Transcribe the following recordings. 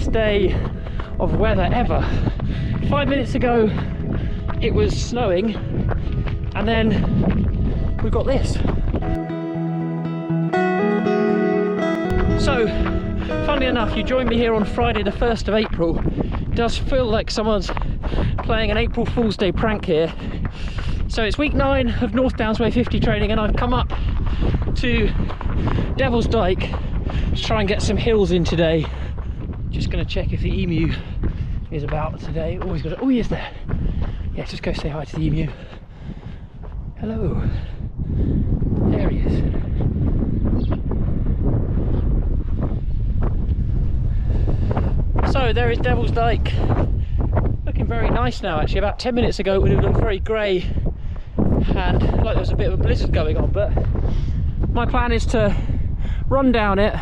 best day of weather ever. 5 minutes ago it was snowing, and then we've got this. So, funnily enough, you joined me here on Friday the 1st of April. It does feel like someone's playing an April Fool's Day prank here. So it's week 9 of North Downs Way 50 training, and I've come up to Devil's Dyke to try and get some hills in today. Just going to check if the emu is about today. Always got. Oh, he is there. Yeah, just go say hi to the emu. Hello. There he is. So there is Devil's Dyke. Looking very nice now actually. About 10 minutes ago it would have looked very grey and like there was a bit of a blizzard going on, but my plan is to run down it,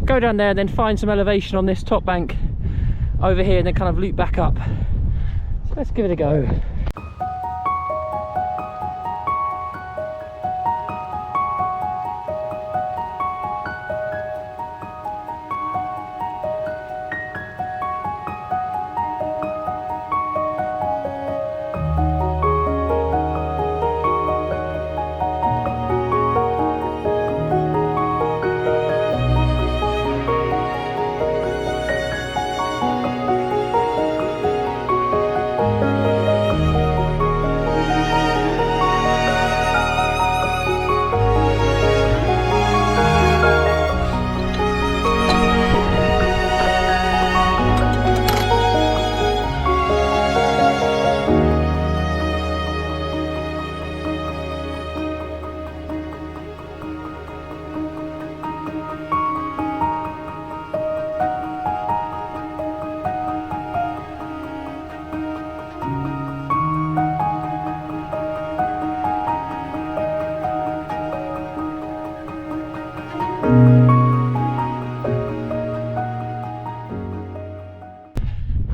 go down there and then find some elevation on this top bank over here and then kind of loop back up. So let's give it a go.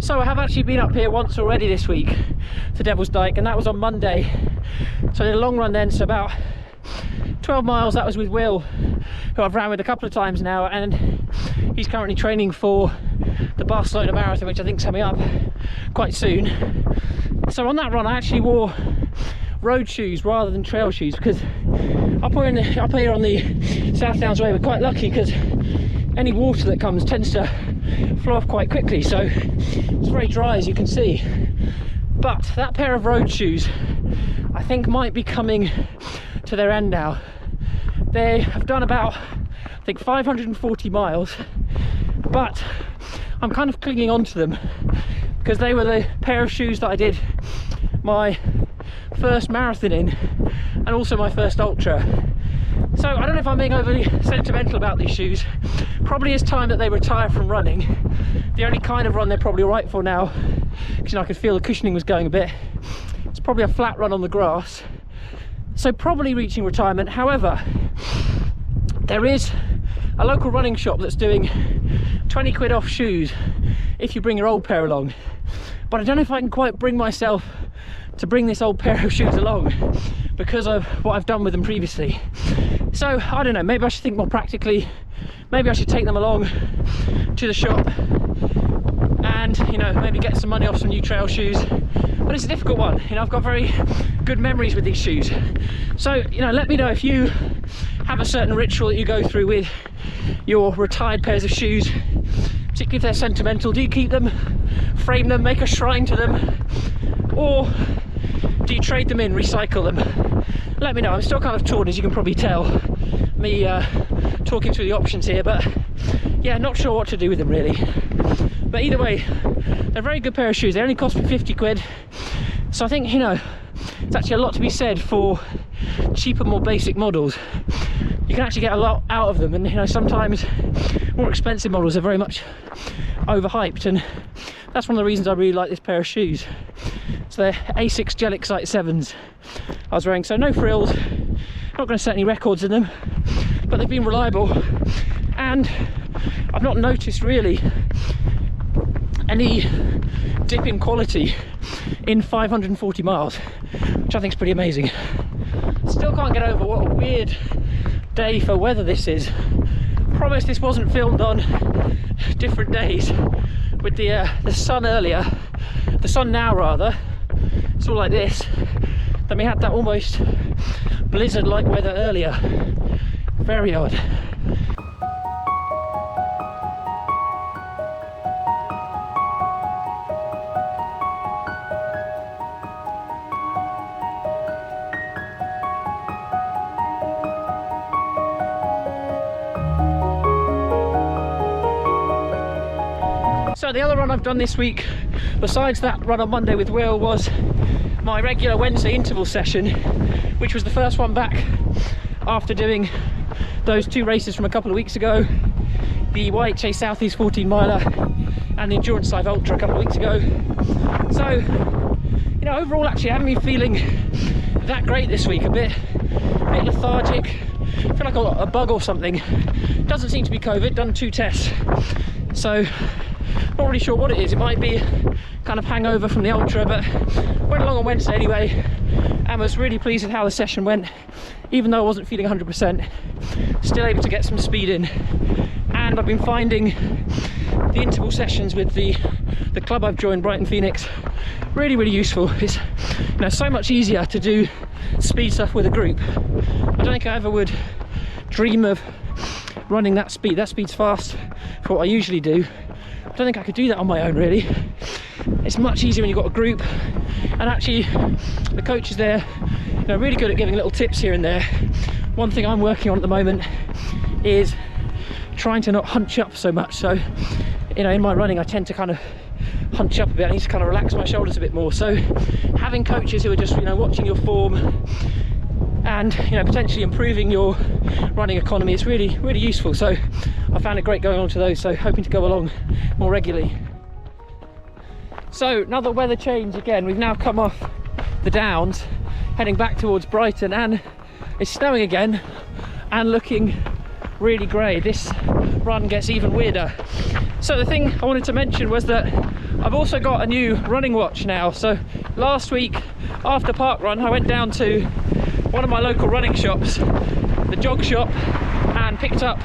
So I have actually been up here once already this week to Devil's Dyke, and that was on Monday. So I did a long run then, so about 12 miles. That was with Will, who I've ran with a couple of times now, and he's currently training for the Barcelona Marathon, which I think is coming up quite soon. So on that run I actually wore road shoes rather than trail shoes, because up here on the South Downs Way we're quite lucky because any water that comes tends to flow off quite quickly, so it's very dry as you can see. But that pair of road shoes I think might be coming to their end now. They have done about, I think, 540 miles, but I'm kind of clinging on to them because they were the pair of shoes that I did my first marathon in and also my first ultra. So I don't know if I'm being overly sentimental about these shoes. Probably it's time that they retire from running. The only kind of run they're probably right for now, because I could feel the cushioning was going a bit. It's probably a flat run on the grass, so probably reaching retirement. However, there is a local running shop that's doing 20 quid off shoes if you bring your old pair along, but I don't know if I can quite bring myself to bring this old pair of shoes along because of what I've done with them previously. So I don't know, maybe I should think more practically. Maybe I should take them along to the shop and, you know, maybe get some money off some new trail shoes. But it's a difficult one. You know, I've got very good memories with these shoes. So, you know, let me know if you have a certain ritual that you go through with your retired pairs of shoes, particularly if they're sentimental. Do you keep them, frame them, make a shrine to them, or do you trade them in, recycle them? Let me know. I'm still kind of torn, as you can probably tell, me talking through the options here, but yeah, not sure what to do with them really. But either way, they're a very good pair of shoes. They only cost me 50 quid, so I think, you know, it's actually a lot to be said for cheaper, more basic models. You can actually get a lot out of them, and, you know, sometimes more expensive models are very much overhyped, and that's one of the reasons I really like this pair of shoes. So they're A6 Gel Excite 7s I was wearing, so no frills, not going to set any records in them, but they've been reliable, and I've not noticed really any dip in quality in 540 miles, which I think is pretty amazing. Still can't get over what a weird day for weather this is. Promise this wasn't filmed on different days. with the sun earlier, the sun now rather, it's all like this. Then we had that almost blizzard-like weather earlier. Very odd. So the other run I've done this week, besides that run on Monday with Will, was my regular Wednesday interval session, which was the first one back after doing those 2 races from a couple of weeks ago, the YHA Southeast 14 miler and the Endurance Live Ultra a couple of weeks ago. So, you know, overall actually I haven't been feeling that great this week, a bit lethargic. I feel like I got a bug or something. Doesn't seem to be COVID, done 2 tests. So, not really sure what it is. It might be kind of hangover from the ultra, but went along on Wednesday anyway and was really pleased with how the session went. Even though I wasn't feeling 100%, still able to get some speed in. And I've been finding the interval sessions with the club I've joined, Brighton Phoenix, really useful. It's, you know, so much easier to do speed stuff with a group. I don't think I ever would dream of running that speed. That speed's fast for what I usually do. I don't think I could do that on my own really. It's much easier when you've got a group, and actually the coaches there, you know, really good at giving little tips here and there. One thing I'm working on at the moment is trying to not hunch up so much. So, you know, in my running I tend to kind of hunch up a bit. I need to kind of relax my shoulders a bit more. So having coaches who are just, you know, watching your form and, you know, potentially improving your running economy is really useful. So I found it great going on to those, so hoping to go along more regularly. So another weather change again. We've now come off the downs, heading back towards Brighton, and it's snowing again and looking really grey. This run gets even weirder. So the thing I wanted to mention was that I've also got a new running watch now. So last week after Parkrun I went down to one of my local running shops, the jog shop, and picked up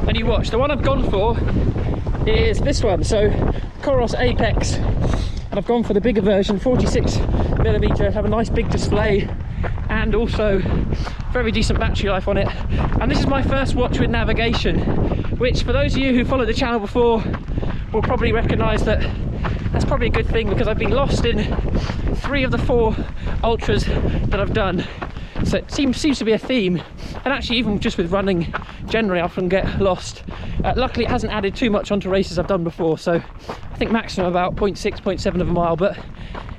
a new watch. The one I've gone for is this one, so Coros Apex, and I've gone for the bigger version, 46mm, have a nice big display and also very decent battery life on it. And this is my first watch with navigation, which for those of you who followed the channel before will probably recognise that that's probably a good thing, because I've been lost in 3 of the 4 ultras that I've done. So it seems to be a theme, and actually even just with running generally I often get lost. Luckily it hasn't added too much onto races I've done before, so I think maximum about 0.6, 0.7 of a mile, but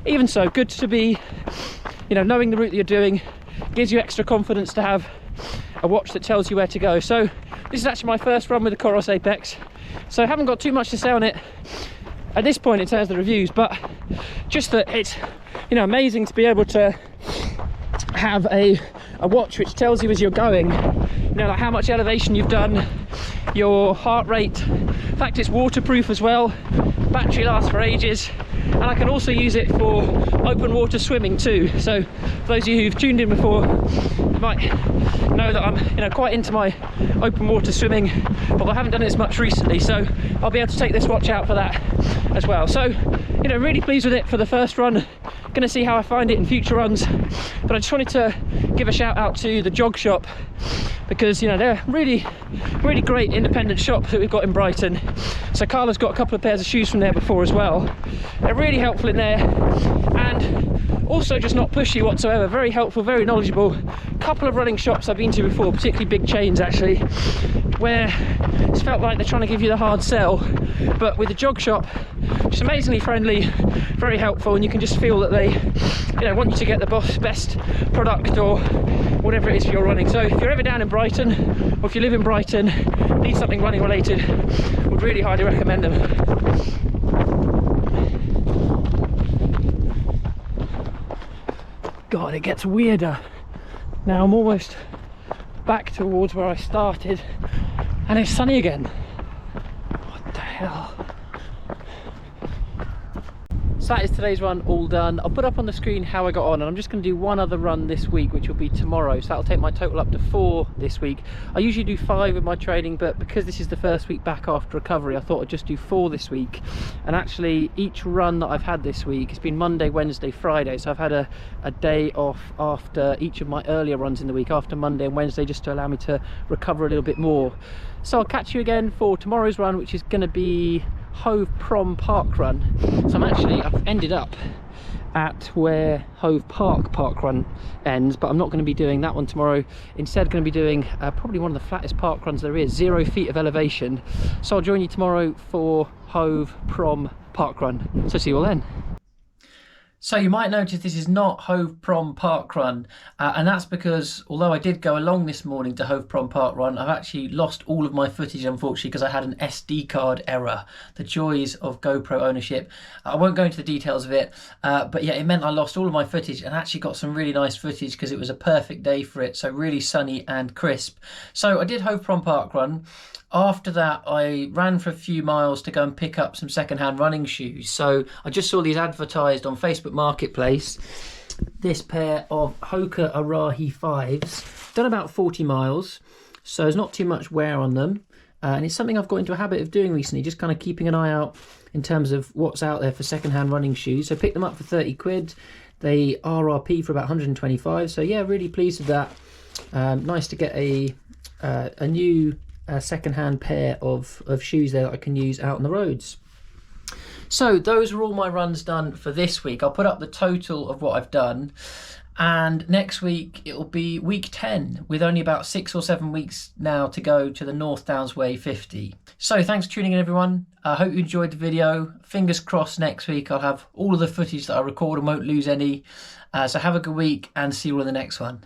even so, good to be, you know, knowing the route that you're doing gives you extra confidence to have a watch that tells you where to go. So this is actually my first run with the Coros Apex, so I haven't got too much to say on it at this point in terms of the reviews, but just that it's, you know, amazing to be able to have a watch which tells you as you're going, you know, like how much elevation you've done, your heart rate. In fact, it's waterproof as well, battery lasts for ages, and I can also use it for open water swimming too. So for those of you who've tuned in before, you might know that I'm, you know, quite into my open water swimming, but I haven't done it as much recently, so I'll be able to take this watch out for that as well. So, you know, really pleased with it for the first run. Going to see how I find it in future runs, but I just wanted to give a shout out to the jog shop, because, you know, they're really great independent shop that we've got in Brighton. So Carla's got a couple of pairs of shoes from there before as well. They're really helpful in there, and also just not pushy whatsoever. Very helpful, very knowledgeable. Couple of running shops I've been to before, particularly big chains actually, where it's felt like they're trying to give you the hard sell, but with the jog shop, just amazingly friendly, very helpful, and you can just feel that they, you know, want you to get the best product or whatever it is for your running. So if you're ever down in Brighton, or if you live in Brighton, need something running related, would really highly recommend them. God, it gets weirder. Now I'm almost back towards where I started, and it's sunny again. What the hell? So that is today's run all done. I'll put up on the screen how I got on, and I'm just going to do one other run this week, which will be tomorrow. So that'll take my total up to 4 this week. I usually do 5 with my training, but because this is the first week back after recovery, I thought I'd just do 4 this week. And actually each run that I've had this week, it's been Monday, Wednesday, Friday, so I've had a day off after each of my earlier runs in the week, after Monday and Wednesday, just to allow me to recover a little bit more. So I'll catch you again for tomorrow's run, which is going to be Hove Prom Parkrun. So I've ended up at where Hove Parkrun ends, but I'm not going to be doing that one tomorrow. Instead, going to be doing probably one of the flattest parkruns there is, 0 feet of elevation. So I'll join you tomorrow for Hove Prom Parkrun. So see you all then. So you might notice this is not Hove Prom Parkrun, and that's because although I did go along this morning to Hove Prom Parkrun, I've actually lost all of my footage, unfortunately, because I had an SD card error. The joys of GoPro ownership. I won't go into the details of it, but yeah, it meant I lost all of my footage, and actually got some really nice footage because it was a perfect day for it, so really sunny and crisp. So I did Hove Prom Parkrun. After that, I ran for a few miles to go and pick up some second-hand running shoes. So I just saw these advertised on Facebook Marketplace. This pair of Hoka Arahi 5s. Done about 40 miles, so there's not too much wear on them. And it's something I've got into a habit of doing recently, just kind of keeping an eye out in terms of what's out there for second-hand running shoes. So I picked them up for 30 quid. They RRP for about 125. So yeah, really pleased with that. Nice to get a new second-hand pair of shoes there that I can use out on the roads. So those are all my runs done for this week. I'll put up the total of what I've done, and next week it'll be week 10 with only about 6 or 7 weeks now to go to the North Downs Way 50. So thanks for tuning in, everyone. I hope you enjoyed the video. Fingers crossed next week I'll have all of the footage that I record and won't lose any. So have a good week and see you all in the next one.